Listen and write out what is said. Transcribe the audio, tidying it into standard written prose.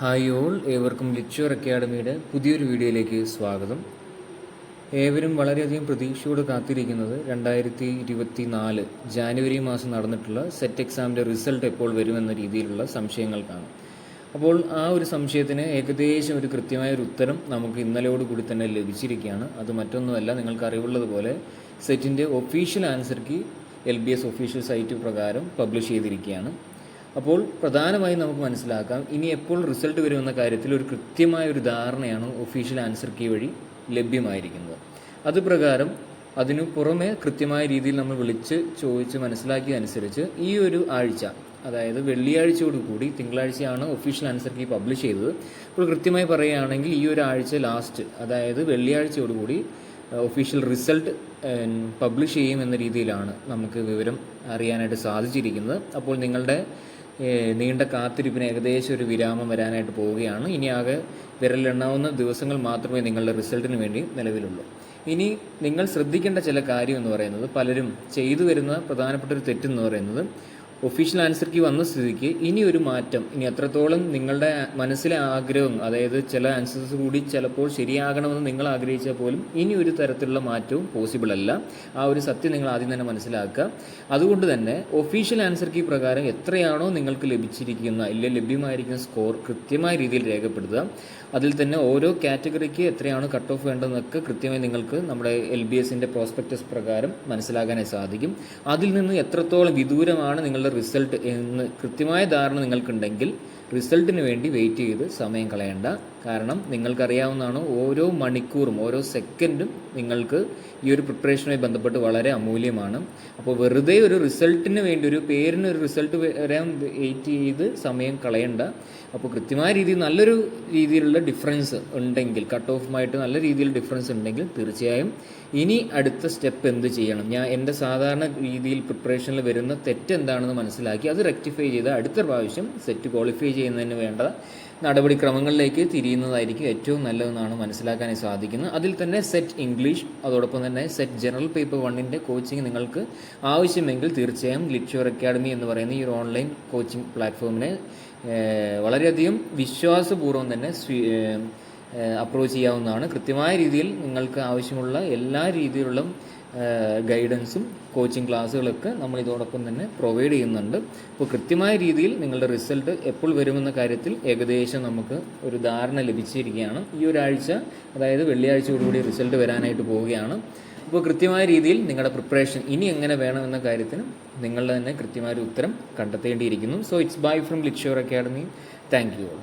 Hi all, ഏവർക്കും ലിറ്റ്ഷുവർ അക്കാഡമിയുടെ പുതിയൊരു വീഡിയോയിലേക്ക് സ്വാഗതം. ഏവരും വളരെയധികം പ്രതീക്ഷയോട് കാത്തിരിക്കുന്നത് 2024 ജാനുവരി മാസം നടന്നിട്ടുള്ള സെറ്റ് എക്സാമിൻ്റെ റിസൾട്ട് എപ്പോൾ വരുമെന്ന രീതിയിലുള്ള സംശയങ്ങൾക്കാണ്. അപ്പോൾ ആ ഒരു സംശയത്തിന് ഏകദേശം ഒരു കൃത്യമായ ഒരു ഉത്തരം നമുക്ക് ഇന്നലെയോടുകൂടി തന്നെ ലഭിച്ചിരിക്കുകയാണ്. അത് മറ്റൊന്നുമല്ല, നിങ്ങൾക്ക് അറിവുള്ളതുപോലെ സെറ്റിൻ്റെ official answer key LBS official site പ്രകാരം പബ്ലിഷ് ചെയ്തിരിക്കുകയാണ്. അപ്പോൾ പ്രധാനമായും നമുക്ക് മനസ്സിലാക്കാം, ഇനി എപ്പോൾ റിസൾട്ട് വരുമെന്ന കാര്യത്തിൽ ഒരു കൃത്യമായ ഒരു ധാരണയാണ് ഒഫീഷ്യൽ ആൻസർ കീ വഴി ലഭ്യമായിരിക്കുന്നത്. അതുപ്രകാരം അതിനു പുറമെ കൃത്യമായ രീതിയിൽ നമ്മൾ വിളിച്ച് ചോദിച്ച് മനസ്സിലാക്കിയതനുസരിച്ച് ഈ ഒരു ആഴ്ച, അതായത് വെള്ളിയാഴ്ചയോടുകൂടി, തിങ്കളാഴ്ചയാണ് ഒഫീഷ്യൽ ആൻസർ കീ പബ്ലിഷ് ചെയ്തത്. അപ്പോൾ കൃത്യമായി പറയുകയാണെങ്കിൽ ഈ ഒരു ആഴ്ച ലാസ്റ്റ്, അതായത് വെള്ളിയാഴ്ചയോടുകൂടി ഒഫീഷ്യൽ റിസൾട്ട് പബ്ലിഷ് ചെയ്യുമെന്ന രീതിയിലാണ് നമുക്ക് വിവരം അറിയാനായിട്ട് സാധിച്ചിരിക്കുന്നത്. അപ്പോൾ നിങ്ങളുടെ നീണ്ട കാത്തിരിപ്പിന് ഏകദേശം ഒരു വിരാമം വരാനായിട്ട് പോവുകയാണ്. ഇനി ആകെ വിരലെണ്ണാവുന്ന ദിവസങ്ങൾ മാത്രമേ നിങ്ങളുടെ റിസൾട്ടിന് വേണ്ടി നിലവിലുള്ളൂ. ഇനി നിങ്ങൾ ശ്രദ്ധിക്കേണ്ട ചില കാര്യം എന്ന് പറയുന്നത്, പലരും ചെയ്തു വരുന്ന പ്രധാനപ്പെട്ട ഒരു തെറ്റെന്ന് പറയുന്നത്, ഒഫീഷ്യൽ ആൻസർ കീ വന്ന സ്ഥിതിക്ക് ഇനി ഒരു മാറ്റം, ഇനി എത്രത്തോളം നിങ്ങളുടെ മനസ്സിലെ ആഗ്രഹം, അതായത് ചില ആൻസേഴ്സ് കൂടി ചിലപ്പോൾ ശരിയാകണമെന്ന് നിങ്ങൾ ആഗ്രഹിച്ചാൽ പോലും ഇനി ഒരു തരത്തിലുള്ള മാറ്റവും പോസിബിൾ അല്ല. ആ ഒരു സത്യം നിങ്ങൾ ആദ്യം തന്നെ മനസ്സിലാക്കുക. അതുകൊണ്ട് തന്നെ ഒഫീഷ്യൽ ആൻസർ കീ പ്രകാരം എത്രയാണോ നിങ്ങൾക്ക് ലഭ്യമായിരിക്കുന്ന സ്കോർ കൃത്യമായ രീതിയിൽ രേഖപ്പെടുത്തുക. അതിൽ തന്നെ ഓരോ കാറ്റഗറിക്ക് എത്രയാണ് കട്ട് ഓഫ് വേണ്ടതെന്നൊക്കെ കൃത്യമായി നിങ്ങൾക്ക് നമ്മുടെ LBSൻ്റെ പ്രോസ്പെക്ടസ് പ്രകാരം മനസ്സിലാക്കാനായി സാധിക്കും. അതിൽ നിന്ന് എത്രത്തോളം വിദൂരമാണ് നിങ്ങളുടെ റിസൾട്ട് എന്ന് കൃത്യമായ ധാരണ നിങ്ങൾക്കുണ്ടെങ്കിൽ റിസൾട്ടിന് വേണ്ടി വെയിറ്റ് ചെയ്ത് സമയം കളയണ്ട. കാരണം നിങ്ങൾക്കറിയാവുന്നതാണ്, ഓരോ മണിക്കൂറും ഓരോ സെക്കൻഡും നിങ്ങൾക്ക് ഈ ഒരു പ്രിപ്പറേഷനുമായി ബന്ധപ്പെട്ട് വളരെ അമൂല്യമാണ്. അപ്പോൾ വെറുതെ ഒരു റിസൾട്ടിന് വേണ്ടി, ഒരു പേരിന് ഒരു റിസൾട്ട് വരാൻ വെയിറ്റ് ചെയ്ത് സമയം കളയണ്ട. അപ്പോൾ കൃത്യമായ രീതിയിൽ നല്ലൊരു രീതിയിലുള്ള ഡിഫറൻസ് ഉണ്ടെങ്കിൽ, കട്ട് ഓഫുമായിട്ട് നല്ല രീതിയിൽ ഡിഫറൻസ് ഉണ്ടെങ്കിൽ തീർച്ചയായും ഇനി അടുത്ത സ്റ്റെപ്പ് എന്ത് ചെയ്യണം, ഞാൻ എൻ്റെ സാധാരണ രീതിയിൽ പ്രിപ്പറേഷനിൽ വരുന്ന തെറ്റ് എന്താണെന്ന് മനസ്സിലാക്കി അത് റെക്ടിഫൈ ചെയ്ത് അടുത്ത പ്രാവശ്യം സെറ്റ് ക്വാളിഫൈ ചെയ്യുന്നതിന് വേണ്ട നടപടിക്രമങ്ങളിലേക്ക് തിരിയുന്നതായിരിക്കും ഏറ്റവും നല്ലതെന്നാണ് മനസ്സിലാക്കാനായി സാധിക്കുന്നത്. അതിൽ തന്നെ സെറ്റ് ഇംഗ്ലീഷ്, അതോടൊപ്പം തന്നെ സെറ്റ് ജനറൽ പേപ്പർ 1ൻ്റെ കോച്ചിങ് നിങ്ങൾക്ക് ആവശ്യമെങ്കിൽ തീർച്ചയായും ലിറ്റ്ഷുവർ അക്കാഡമി എന്ന് പറയുന്ന ഈ ഒരു ഓൺലൈൻ കോച്ചിങ് പ്ലാറ്റ്ഫോമിനെ വളരെയധികം വിശ്വാസപൂർവ്വം തന്നെ അപ്രോച്ച് ചെയ്യാവുന്നതാണ്. കൃത്യമായ രീതിയിൽ നിങ്ങൾക്ക് ആവശ്യമുള്ള എല്ലാ രീതിയിലുള്ള ഗൈഡൻസും കോച്ചിങ് ക്ലാസ്സുകളൊക്കെ നമ്മൾ ഇതോടൊപ്പം തന്നെ പ്രൊവൈഡ് ചെയ്യുന്നുണ്ട്. അപ്പോൾ കൃത്യമായ രീതിയിൽ നിങ്ങളുടെ റിസൾട്ട് എപ്പോൾ വരുമെന്ന കാര്യത്തിൽ ഏകദേശം നമുക്ക് ഒരു ധാരണ ലഭിച്ചിരിക്കുകയാണ്. ഈ ഒരാഴ്ച, അതായത് വെള്ളിയാഴ്ചയോടുകൂടി റിസൾട്ട് വരാനായിട്ട് പോവുകയാണ്. അപ്പോൾ കൃത്യമായ രീതിയിൽ നിങ്ങളുടെ പ്രിപ്പറേഷൻ ഇനി എങ്ങനെ വേണമെന്ന കാര്യത്തിന് നിങ്ങളുടെ തന്നെ കൃത്യമായൊരു ഉത്തരം കണ്ടെത്തേണ്ടിയിരിക്കുന്നു. സോ ഇറ്റ്സ് ബൈ ഫ്രം ലിറ്റ്ഷുവർ അക്കാഡമി. Thank you all.